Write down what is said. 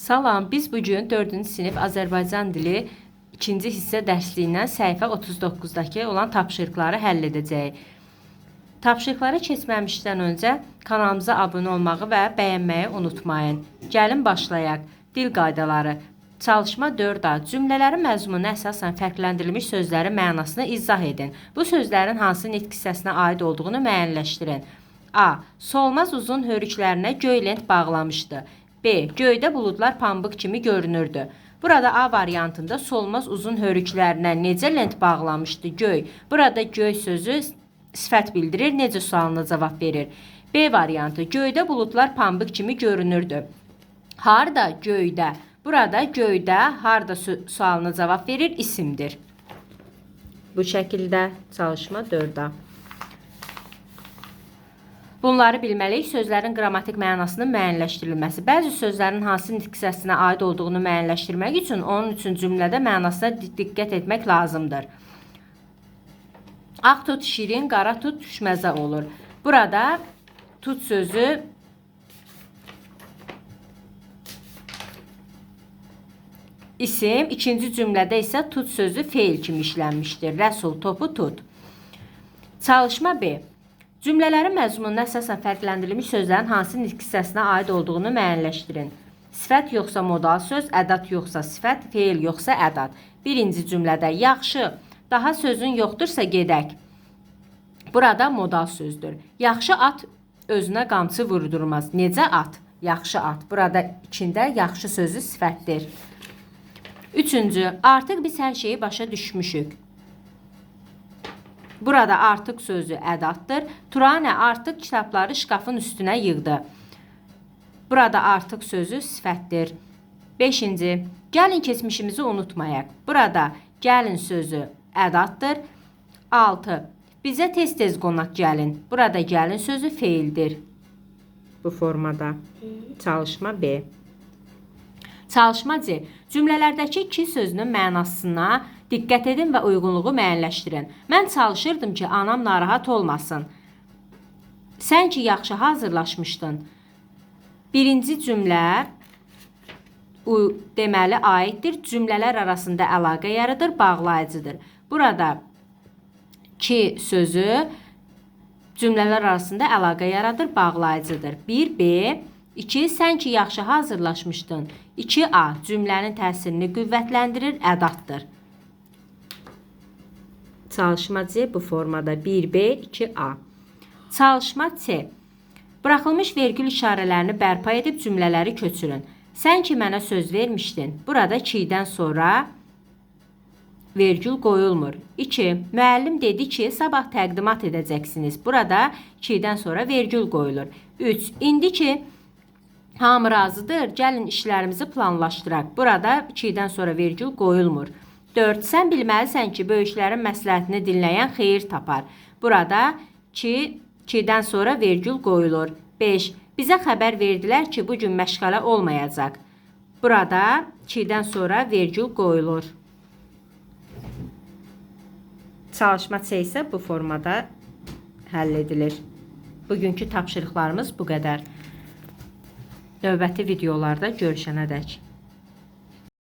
Salam, biz bugün 4-cü sinif Azərbaycan dili 2-ci hissə dərsliyindən səhifə 39-dakı olan tapşırıqları həll edəcəyik. Tapşırıqlara keçməmişdən öncə kanalımıza abunə olmağı və bəyənməyi unutmayın. Gəlin başlayaq. Dil qaydaları. Çalışma 4A. Cümlələrin məzmununa əsasən fərqləndirilmiş sözlərin mənasını izah edin. Bu sözlərin hansı nitq hissəsinə aid olduğunu müəyyənləşdirin. A. Solmaz uzun hörüklərinə göy lent bağlamışdı. B. Göydə buludlar pambıq kimi görünürdü. Burada A variantında solmaz uzun hörüklərinə necə lent bağlamışdı göy. Burada göy sözü sifət bildirir, necə sualına cavab verir. B variantı göydə buludlar pambıq kimi görünürdü. Harda göydə? Burada göydə harda sualına cavab verir, isimdir. Bu şəkildə çalışma 4A. Bunları bilməliyik. Sözlərin qrammatik mənasının müəyyənləşdirilməsi. Bəzi sözlərin hansı nitq hissəsinə aid olduğunu müəyyənləşdirmək üçün onun üçün cümlədə mənasına diqqət etmək lazımdır. Ağ tut şirin, qara tut düşməzə olur. Burada tut sözü isim, ikinci cümlədə isə tut sözü feil kimi işlənmişdir. Rəsul topu tut. Çalışma B. Cümlələrin məzmununa əsasən fərqləndirilmiş sözlərin hansı nitq hissəsinə aid olduğunu müəyyənləşdirin. Sifət yoxsa modal söz, ədat yoxsa sifət, feil yoxsa ədat. Birinci cümlədə yaxşı, daha sözün yoxdursa gedək. Burada modal sözdür. Yaxşı at özünə qamçı vurdurmaz. Necə at? Yaxşı at. Burada içində yaxşı sözü sifətdir. Üçüncü, artıq biz hər şeyi başa düşmüşük. Burada artıq sözü ədatdır. Turanə artıq kitabları şkafın üstünə yığdı. Burada artıq sözü sifətdir. Beşinci, gəlin keçmişimizi unutmayaq. Burada gəlin sözü ədatdır. 6. Bizə tez-tez qonaq gəlin. Burada gəlin sözü feildir. Bu formada. Çalışma B. Çalışma C. Cümlələrdəki ki sözünün mənasına diqqət edin və uyğunluğu müəyyənləşdirin. Mən çalışırdım ki, anam narahat olmasın. Sən ki, yaxşı hazırlaşmışdın. Birinci cümlə deməli aiddir. Cümlələr arasında əlaqə yaradır, bağlayıcıdır. Burada ki sözü cümlələr arasında əlaqə yaradır, bağlayıcıdır. 1B. 2. Sən ki, yaxşı hazırlaşmışdın. 2A. Cümlənin təsirini qüvvətləndirir, ədatdır. Çalışma C bu formada 1B, 2A. Çalışma C. Buraxılmış vergül işarələrini bərpa edib cümlələri köçürün. Sən ki, mənə söz vermişdin. Burada ki-dən sonra vergül qoyulmur. 2. Müəllim dedi ki, sabah təqdimat edəcəksiniz. Burada ki-dən sonra vergül qoyulur. 3. İndi ki, hamı razıdır, gəlin işlərimizi planlaşdıraq. Burada ki-dən sonra vergül qoyulmur. 4. Sən bilməlisən ki, böyüklərin məsləhətini dinləyən xeyir tapar. Burada ki-dən sonra vergül qoyulur. 5. Bizə xəbər verdilər ki, bugün məşğələ olmayacaq. Burada ki-dən sonra vergül qoyulur. Çalışma C isə bu formada həll edilir. Bugünkü tapşırıqlarımız bu qədər. Növbəti videolarda görüşənədək.